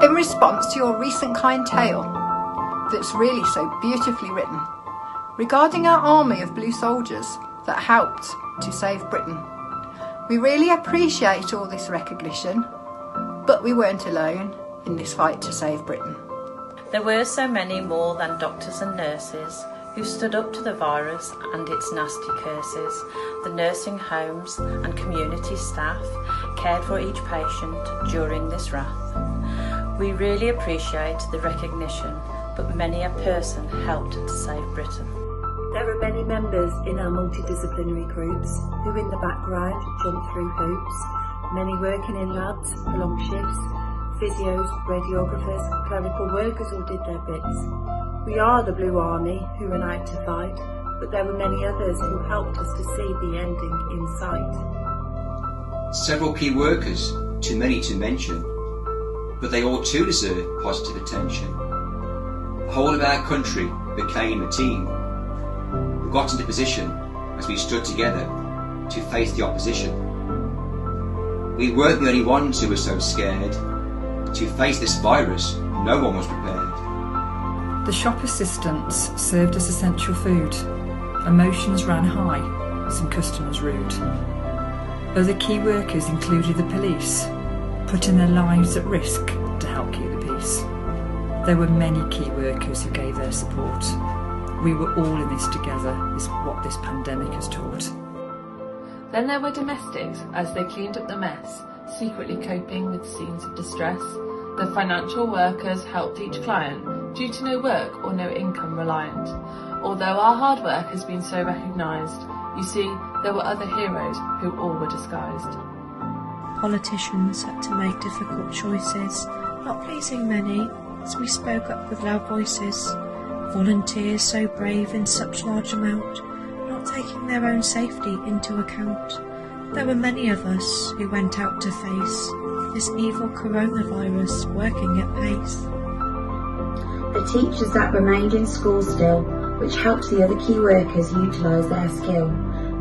In response to your recent kind tale, that's really so beautifully written, regarding our army of blue soldiers that helped to save Britain, we really appreciate all this recognition, but we weren't alone in this fight to save Britain. There were so many more than doctors and nurses who stood up to the virus and its nasty curses. The nursing homes and community staff cared for each patient during this wrath. We really appreciate the recognition, but many a person helped to save Britain. There are many members in our multidisciplinary groups who in the background jump through hoops, many working in labs for long shifts, physios, radiographers, clerical workers all did their bits. We are the Blue Army who ran out to fight, but there were many others who helped us to see the ending in sight. Several key workers, too many to mention, but they all too deserve positive attention. The whole of our country became a team. We got into position as we stood together to face the opposition. We weren't the only ones who were so scared. To face this virus, no one was prepared. The shop assistants served us essential food. Emotions ran high, some customers rude. Other key workers included the police, putting their lives at risk to help keep the peace. There were many key workers who gave their support. We were all in this together, is what this pandemic has taught. Then there were domestics as they cleaned up the mess, secretly coping with scenes of distress. The financial workers helped each client due to no work or no income reliant. Although our hard work has been so recognised, you see, there were other heroes who all were disguised. Politicians had to make difficult choices, not pleasing many, as we spoke up with loud voices. Volunteers so brave in such large amount, not taking their own safety into account. There were many of us who went out to face this evil coronavirus working at pace. The teachers that remained in school still, which helped the other key workers utilise their skill.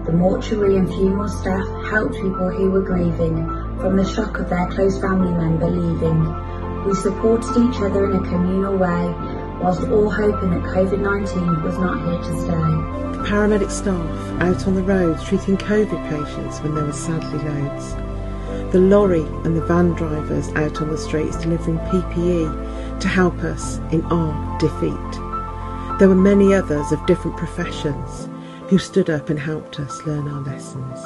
The mortuary and funeral staff helped people who were grieving from the shock of their close family member leaving. We supported each other in a communal way, whilst all hoping that COVID-19 was not here to stay. The paramedic staff out on the roads treating COVID patients when there were sadly loads. The lorry and the van drivers out on the streets delivering PPE to help us in our defeat. There were many others of different professions who stood up and helped us learn our lessons.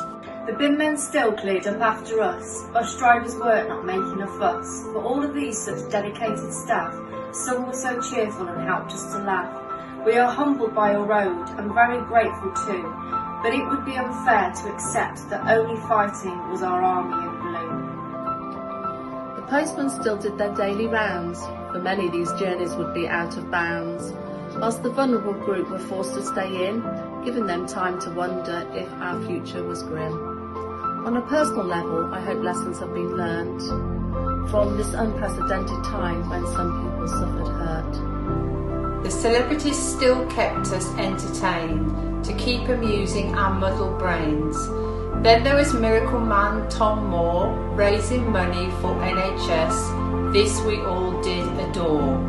The bin men still cleared up after us. Us drivers were not making a fuss. For all of these such dedicated staff, some were so cheerful and helped us to laugh. We are humbled by your road and very grateful too, but it would be unfair to accept that only fighting was our army in blue. The postmen still did their daily rounds. For many these journeys would be out of bounds, whilst the vulnerable group were forced to stay in, giving them time to wonder if our future was grim. On a personal level, I hope lessons have been learned from this unprecedented time when some people suffered hurt. The celebrities still kept us entertained to keep amusing our muddled brains. Then there was Miracle Man Tom Moore raising money for NHS. This we all did adore.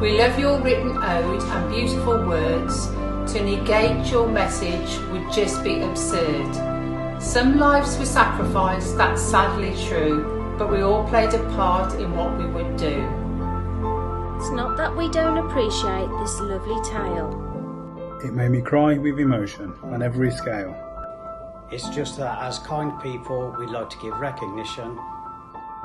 We love your written ode and beautiful words. To negate your message would just be absurd. Some lives were sacrificed, that's sadly true, but we all played a part in what we would do. It's not that we don't appreciate this lovely tale. It made me cry with emotion on every scale. It's just that as kind people, we'd like to give recognition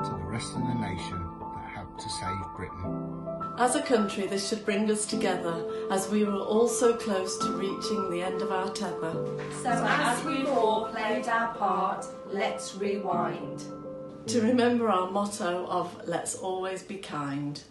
to the rest of the nation that helped to save Britain. As a country, this should bring us together, as we were all so close to reaching the end of our tether. So as we've all played our part, let's rewind. To remember our motto of let's always be kind.